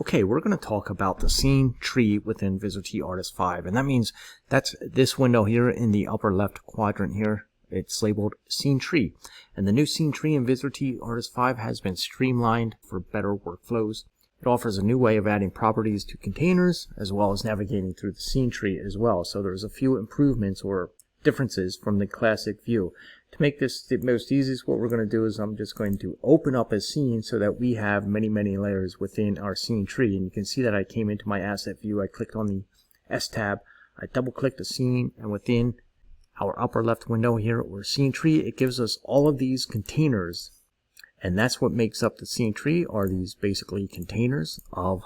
Okay, we're going to talk about the scene tree within Vizrt Artist 5, and that means that's this window here in the upper left quadrant here. It's labeled scene tree, and the new scene tree in Vizrt Artist 5 has been streamlined for better workflows. It offers a new way of adding properties to containers as well as navigating through the scene tree as well. So there's a few improvements or differences from the classic view. To make this the most easiest, what we're going to do is I'm just going to open up a scene so that we have many layers within our scene tree. And you can see that I came into my asset view, I clicked on the S tab, I double clicked the scene, and within our upper left window here or scene tree, it gives us all of these containers. And that's what makes up the scene tree, are these basically containers of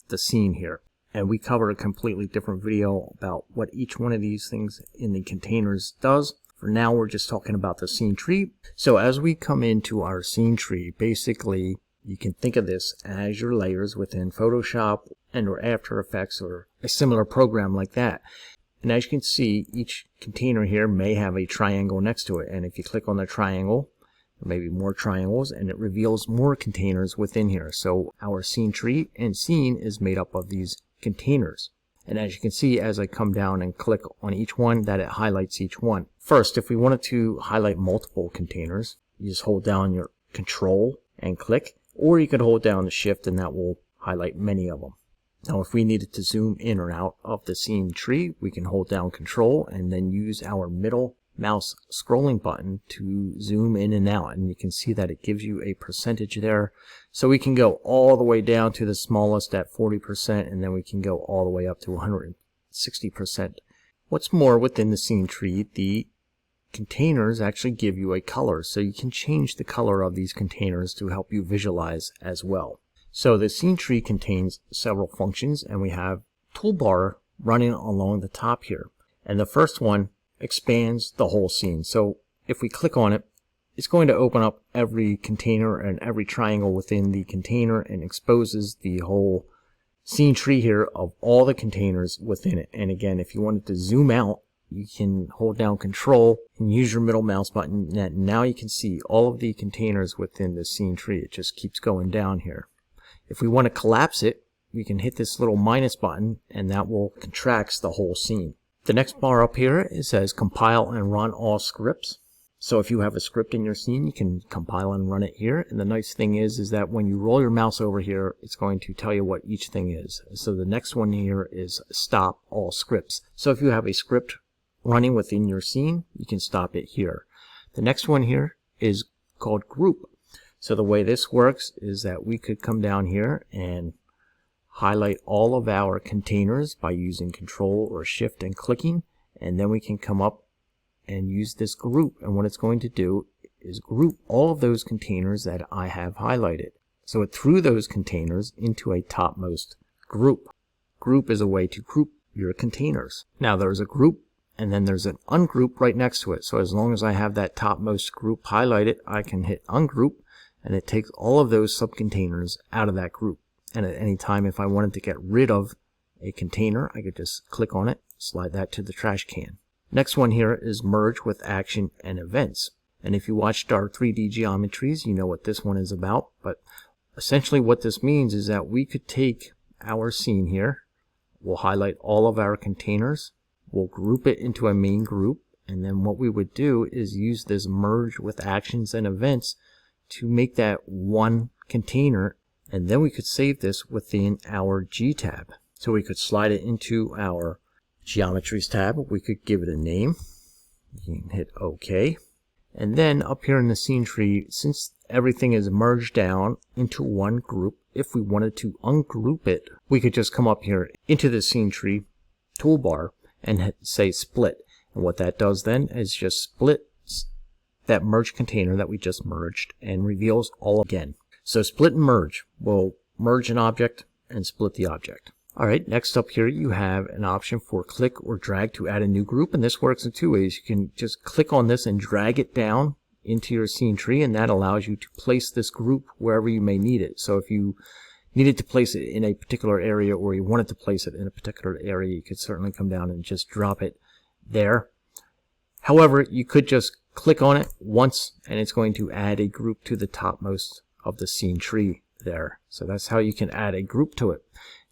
the scene here. And we cover a completely different video about what each one of these things in the containers does. For now, we're just talking about the scene tree. So as we come into our scene tree, basically you can think of this as your layers within Photoshop and or After Effects or a similar program like that. And as you can see, each container here may have a triangle next to it. And if you click on the triangle, there may be more triangles, and it reveals more containers within here. So our scene tree and scene is made up of these containers. And as you can see, as I come down and click on each one, that it highlights each one. First, if we wanted to highlight multiple containers, you just hold down your Control and click, or you could hold down the Shift and that will highlight many of them. Now, if we needed to zoom in or out of the scene tree, we can hold down Control and then use our middle mouse scrolling button to zoom in and out, and you can see that it gives you a percentage there. So we can go all the way down to the smallest at 40%, and then we can go all the way up to 160%. What's more, within the scene tree, the containers actually give you a color, so you can change the color of these containers to help you visualize as well. So the scene tree contains several functions, and we have toolbar running along the top here, and the first one expands the whole scene. So if we click on it, it's going to open up every container and every triangle within the container and exposes the whole scene tree here of all the containers within it. And again, if you wanted to zoom out, you can hold down Control and use your middle mouse button, and now you can see all of the containers within the scene tree. It just keeps going down here. If we want to collapse it, we can hit this little minus button, and that will contract the whole scene. The next bar up here, it says compile and run all scripts. So if you have a script in your scene, you can compile and run it here. And the nice thing is that when you roll your mouse over here, it's going to tell you what each thing is. So the next one here is stop all scripts. So if you have a script running within your scene, you can stop it here. The next one here is called group. So the way this works is that we could come down here and highlight all of our containers by using Control or Shift and clicking, and then we can come up and use this group, and what it's going to do is group all of those containers that I have highlighted. So it threw those containers into a topmost group. Group is a way to group your containers. Now there's a group and then there's an ungroup right next to it. So as long as I have that topmost group highlighted, I can hit ungroup and it takes all of those subcontainers out of that group. And at any time, if I wanted to get rid of a container, I could just click on it, slide that to the trash can. Next one here is merge with action and events. And if you watched our 3D geometries, you know what this one is about. But essentially what this means is that we could take our scene here, we'll highlight all of our containers, we'll group it into a main group, and then what we would do is use this merge with actions and events to make that one container. And then we could save this within our G tab. So we could slide it into our Geometries tab. We could give it a name. You can hit OK. And then up here in the scene tree, since everything is merged down into one group, if we wanted to ungroup it, we could just come up here into the scene tree toolbar and say split. And what that does then is just splits that merged container that we just merged and reveals all again. So split and merge will merge an object and split the object. Alright, next up here you have an option for click or drag to add a new group, and this works in two ways. You can just click on this and drag it down into your scene tree, and that allows you to place this group wherever you may need it. So if you needed to place it in a particular area or you wanted to place it in a particular area, you could certainly come down and just drop it there. However, you could just click on it once and it's going to add a group to the topmost of the scene tree there. So that's how you can add a group to it.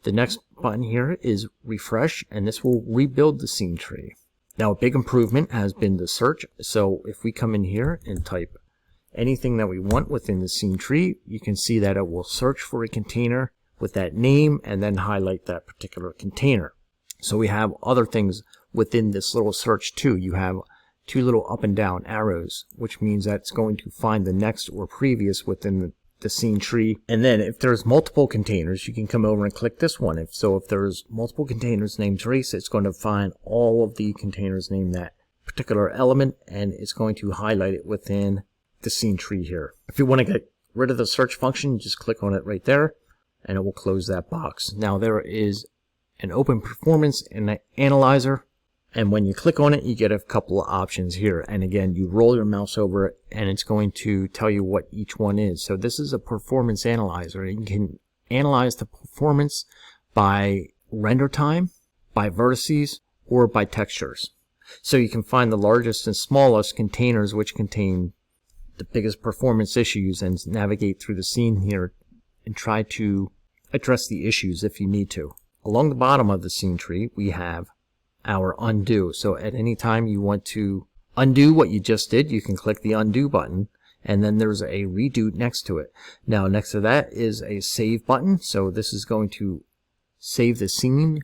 The next button here is refresh, and this will rebuild the scene tree. Now, a big improvement has been the search. So if we come in here and type anything that we want within the scene tree, you can see that it will search for a container with that name and then highlight that particular container. So we have other things within this little search too. You have two little up and down arrows, which means that it's going to find the next or previous within the scene tree. And then if there's multiple containers, you can come over and click this one. If there's multiple containers named trace, it's going to find all of the containers named that particular element, and it's going to highlight it within the scene tree here. If you want to get rid of the search function, just click on it right there and it will close that box. Now there is an open performance analyzer, and when you click on it, you get a couple of options here. And again, you roll your mouse over it and it's going to tell you what each one is. So this is a performance analyzer. You can analyze the performance by render time, by vertices, or by textures. So you can find the largest and smallest containers which contain the biggest performance issues and navigate through the scene here and try to address the issues if you need to. Along the bottom of the scene tree, we have our undo. So at any time you want to undo what you just did, you can click the undo button, and then there's a redo next to it. Now next to that is a save button. So this is going to save the scene.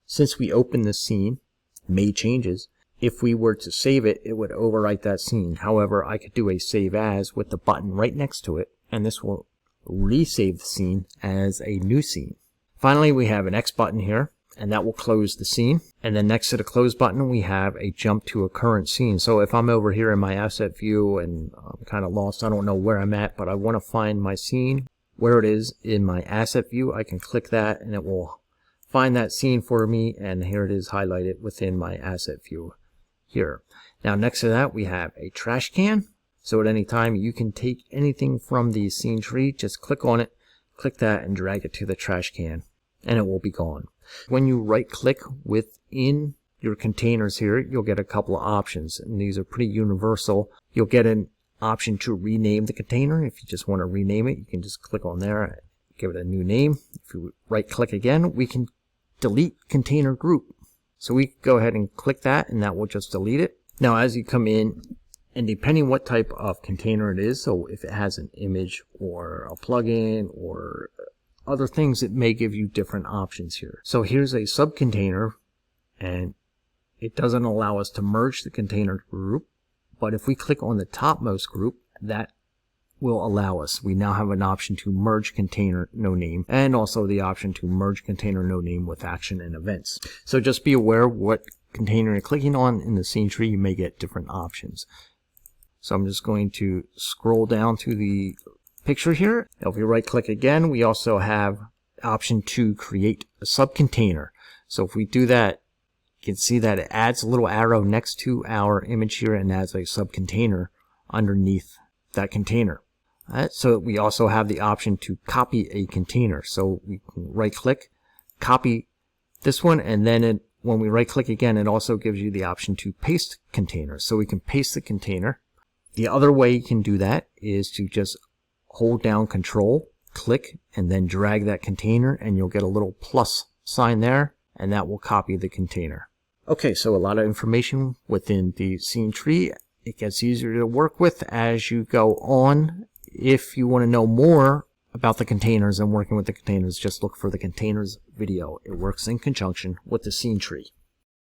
Since we opened the scene, made changes, if we were to save it, it would overwrite that scene. However, I could do a save as with the button right next to it, and this will resave the scene as a new scene. Finally, we have an X button here, and that will close the scene. And then next to the close button, we have a jump to a current scene. So if I'm over here in my asset view and I'm kind of lost, I don't know where I'm at, but I want to find my scene, where it is in my asset view, I can click that and it will find that scene for me, and here it is highlighted within my asset view here. Now next to that, we have a trash can. So at any time you can take anything from the scene tree, just click on it, click that, and drag it to the trash can, and it will be gone. When you right click within your containers here, you'll get a couple of options, and these are pretty universal. You'll get an option to rename the container. If you just want to rename it, you can just click on there, give it a new name. If you right click again, we can delete container group. So we go ahead and click that, and that will just delete it. Now as you come in, and depending what type of container it is, so if it has an image or a plugin or other things, it may give you different options here. So here's a subcontainer, and it doesn't allow us to merge the container group, but if we click on the topmost group, that will allow us. We now have an option to merge container no name, and also the option to merge container no name with action and events. So just be aware what container you're clicking on in the scene tree, you may get different options. So I'm just going to scroll down to the picture here. If we right click again, we also have the option to create a subcontainer. So if we do that, you can see that it adds a little arrow next to our image here and adds a subcontainer underneath that container. So we also have the option to copy a container. So we can right click, copy this one, and then when we right click again, it also gives you the option to paste container. So we can paste the container. The other way you can do that is to just hold down Control, click, and then drag that container, and you'll get a little plus sign there, and that will copy the container. Okay, so a lot of information within the scene tree. It gets easier to work with as you go on. If you want to know more about the containers and working with the containers, just look for the containers video. It works in conjunction with the scene tree.